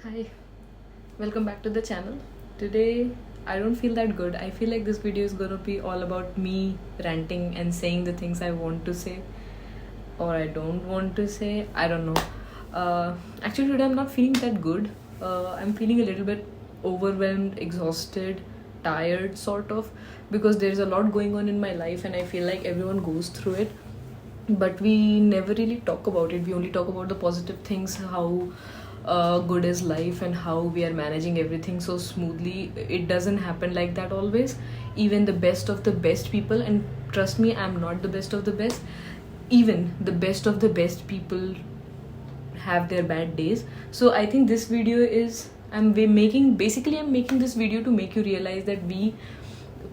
Hi, welcome back to the channel. Today I don't feel that good. I feel like this video is gonna be all about me ranting and saying the things I want to say or I don't want to say. I don't know. Actually, today I'm not feeling that good. I'm feeling a little bit overwhelmed, exhausted, tired, sort of, because there's a lot going on in my life and I feel like everyone goes through it, but we never really talk about it. We only talk about the positive things, how good is life and how we are managing everything so smoothly. It doesn't happen like that always. Even the best of the best people, and trust me, I'm not the best of the best, even the best of the best people have their bad days. So I think this video is, I'm making this video to make you realize that we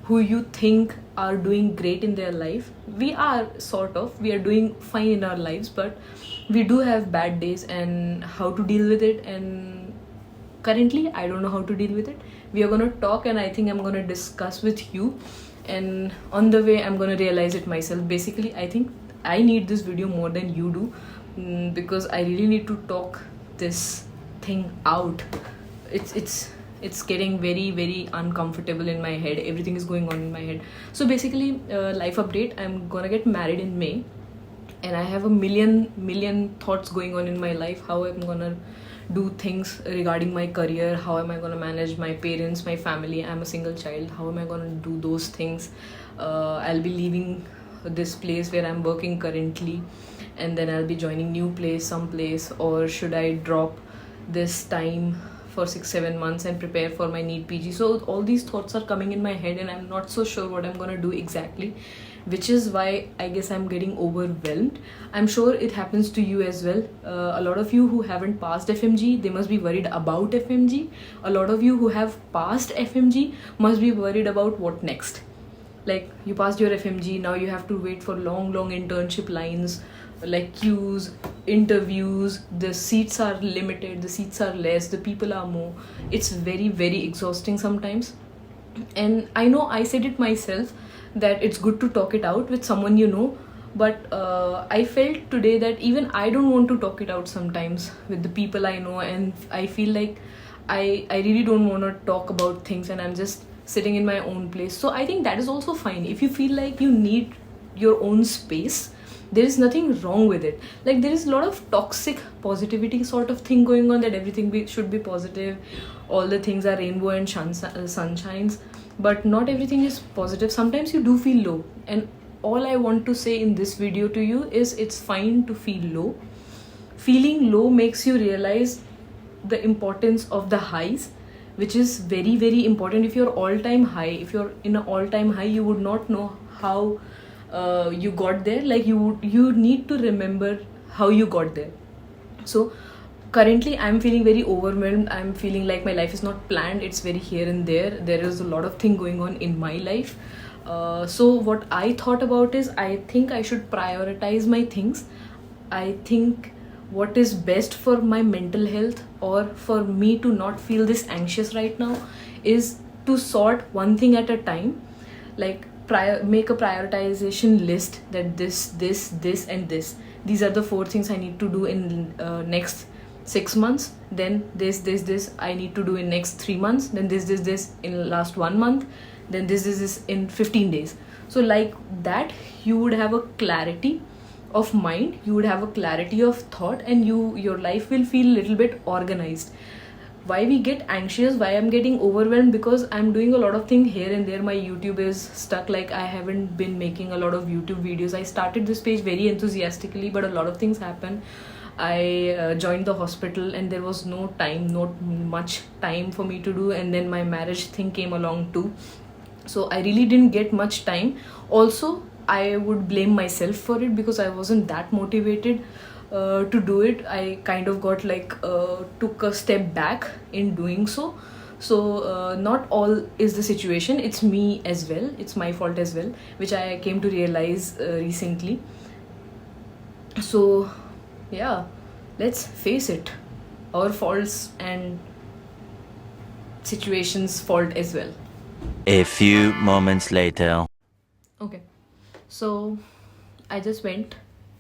who you think are doing great in their life, we are doing fine in our lives, but we do have bad days, and how to deal with it. And currently I don't know how to deal with it. We are going to talk, and I think I'm going to discuss with you, and on the way I'm going to realize it myself. Basically, I think I need this video more than you do, because I really need to talk this thing out. It's getting very uncomfortable in my head. Everything is going on in my head. So basically, life update, I'm gonna get married in May, and I have a million thoughts going on in my life. How I'm gonna do things regarding my career, how am I gonna manage my parents, my family. I'm a single child. How am I gonna do those things? I'll be leaving this place where I'm working currently, and then I'll be joining new place, some place. Or should I drop this time for 6-7 months and prepare for my NEET PG? So all these thoughts are coming in my head, and I'm not so sure what I'm gonna do exactly, which is why I guess I'm getting overwhelmed. I'm sure it happens to you as well. A lot of you who haven't passed FMG, they must be worried about FMG. A lot of you who have passed FMG must be worried about what next. Like, you passed your FMG, now you have to wait for long internship lines, like queues, interviews. The seats are limited, the seats are less, the people are more. It's very exhausting sometimes. And I know I said it myself that it's good to talk it out with someone you know, but I felt today that even I don't want to talk it out sometimes with the people I know, and I feel like I really don't want to talk about things, and I'm just sitting in my own place. So I think that is also fine. If you feel like you need your own space, there is nothing wrong with it. Like, there is a lot of toxic positivity sort of thing going on, that everything should be positive, all the things are rainbow and sunshines, but not everything is positive. Sometimes you do feel low, and all I want to say in this video to you is, it's fine to feel low. Feeling low makes you realize the importance of the highs, which is very important. If you're all-time high, if you're in an all-time high, you would not know how you got there. Like, you need to remember how you got there. So currently I'm feeling very overwhelmed. I'm feeling like my life is not planned. It's very here and there is a lot of thing going on in my life. So what I thought about is, I think I should prioritize my things. I think what is best for my mental health, or for me to not feel this anxious right now, is to sort one thing at a time. Like, make a prioritization list, that this and this, these are the 4 things I need to do in next 6 months. Then this I need to do in next 3 months. Then this in last 1 month. Then this in 15 days. So like that, you would have a clarity of mind, you would have a clarity of thought, and your life will feel a little bit organized. Why we get anxious, why I'm getting overwhelmed, because I'm doing a lot of things here and there. My YouTube is stuck. Like, I haven't been making a lot of YouTube videos. I started this page very enthusiastically, but a lot of things happen. I joined the hospital, and there was not much time for me to do, and then my marriage thing came along too. So I really didn't get much time. Also, I would blame myself for it, because I wasn't that motivated to do it. I kind of got took a step back in doing so. So not all is the situation. It's me as well. It's my fault as well, which I came to realize recently. So yeah, let's face it, our faults and situations fault as well. A few moments later. Okay, so I just went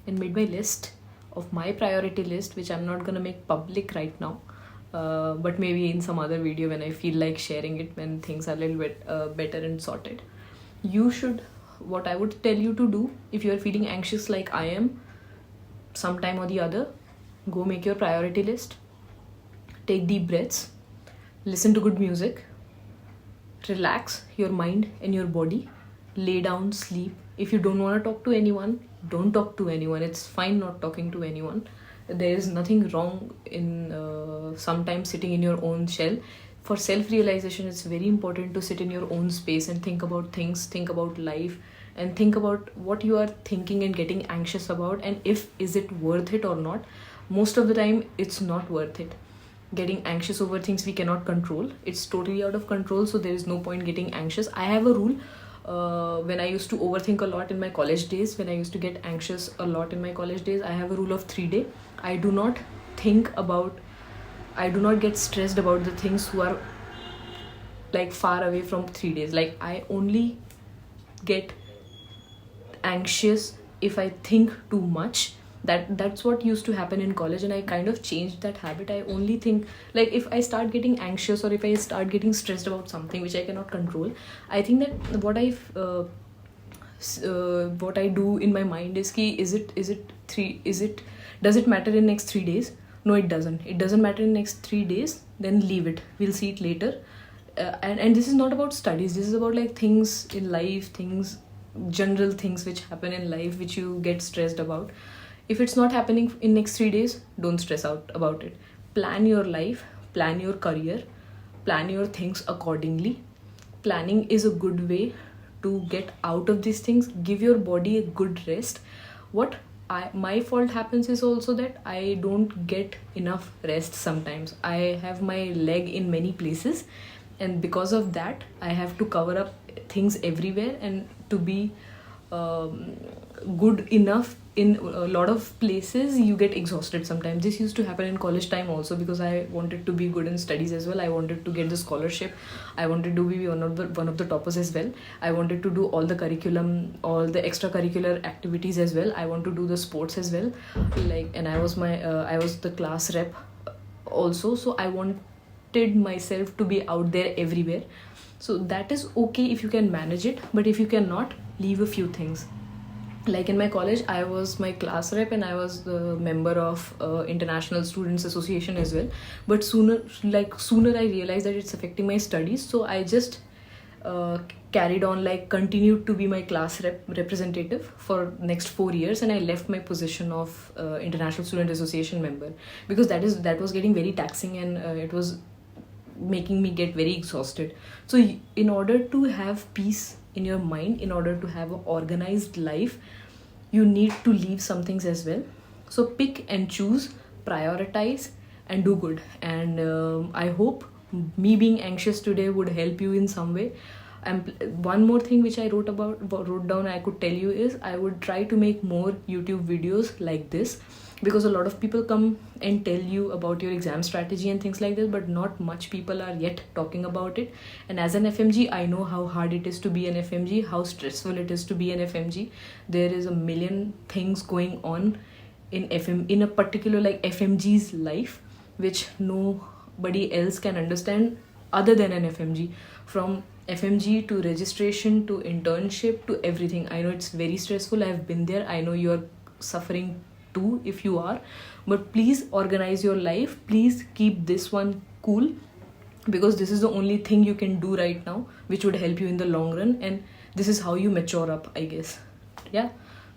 and made my list of my priority list, which I'm not gonna make public right now. but maybe in some other video when I feel like sharing it, when things are a little bit better and sorted. You should, what I would tell you to do if you are feeling anxious like I am, sometime or the other, go make your priority list, take deep breaths, listen to good music, relax your mind and your body, lay down, sleep. If you don't want to talk to anyone, don't talk to anyone. It's fine not talking to anyone. There is nothing wrong in sometimes sitting in your own shell. For self-realization, it's very important to sit in your own space and think about things, think about life, and think about what you are thinking and getting anxious about, and if is it worth it or not. Most of the time, it's not worth it. Getting anxious over things we cannot control, it's totally out of control, so there is no point getting anxious. I have a rule. When I used to overthink a lot in my college days, when I used to get anxious a lot in my college days, I have a rule of 3-day. I do not get stressed about the things who are like far away from 3 days. Like, I only get anxious if I think too much. That's what used to happen in college, and I kind of changed that habit. I only think, like, if I start getting anxious or if I start getting stressed about something which I cannot control, I think that what I do in my mind is ki, does it matter in next 3 days? No, it doesn't matter in next 3 days. Then leave it, we'll see it later. And this is not about studies, this is about like things in life, general things which happen in life which you get stressed about. If it's not happening in next 3 days, don't stress out about it. Plan your life, plan your career, plan your things accordingly. Planning is a good way to get out of these things. Give your body a good rest. My fault happens is also that I don't get enough rest sometimes. I have my leg in many places, and because of that I have to cover up things everywhere, and to be good enough in a lot of places you get exhausted sometimes. This used to happen in college time also, because I wanted to be good in studies as well. I wanted to get the scholarship, I wanted to be one of the toppers as well. I wanted to do all the curriculum, all the extracurricular activities as well. I want to do the sports as well, like, and I was the class rep also, so I wanted myself to be out there everywhere. So that is okay if you can manage it, but if you cannot, leave a few things. Like in my college, I was my class rep and I was the member of International Students Association as well. But sooner I realized that it's affecting my studies, so I just carried on, like continued to be my class representative for next 4 years, and I left my position of International Student Association member, because that was getting very taxing, and it was making me get very exhausted. So in order to have peace in your mind, in order to have an organized life, you need to leave some things as well. So pick and choose, prioritize, and do good. And I hope me being anxious today would help you in some way. And one more thing which I wrote down, I could tell you, is I would try to make more YouTube videos like this, because a lot of people come and tell you about your exam strategy and things like this, but not much people are yet talking about it. And as an FMG, I know how hard it is to be an FMG, how stressful it is to be an FMG. There is a million things going on in a particular like FMG's life, which nobody else can understand other than an FMG. From FMG to registration to internship to everything. I know it's very stressful. I've been there. I know you're suffering too if you are, but please organize your life. Please keep this one cool, because this is the only thing you can do right now which would help you in the long run, and this is how you mature up, I guess. Yeah,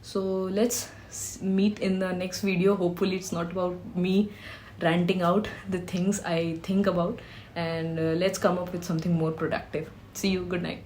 so let's meet in the next video. Hopefully it's not about me ranting out the things I think about, and let's come up with something more productive. See you. Good night.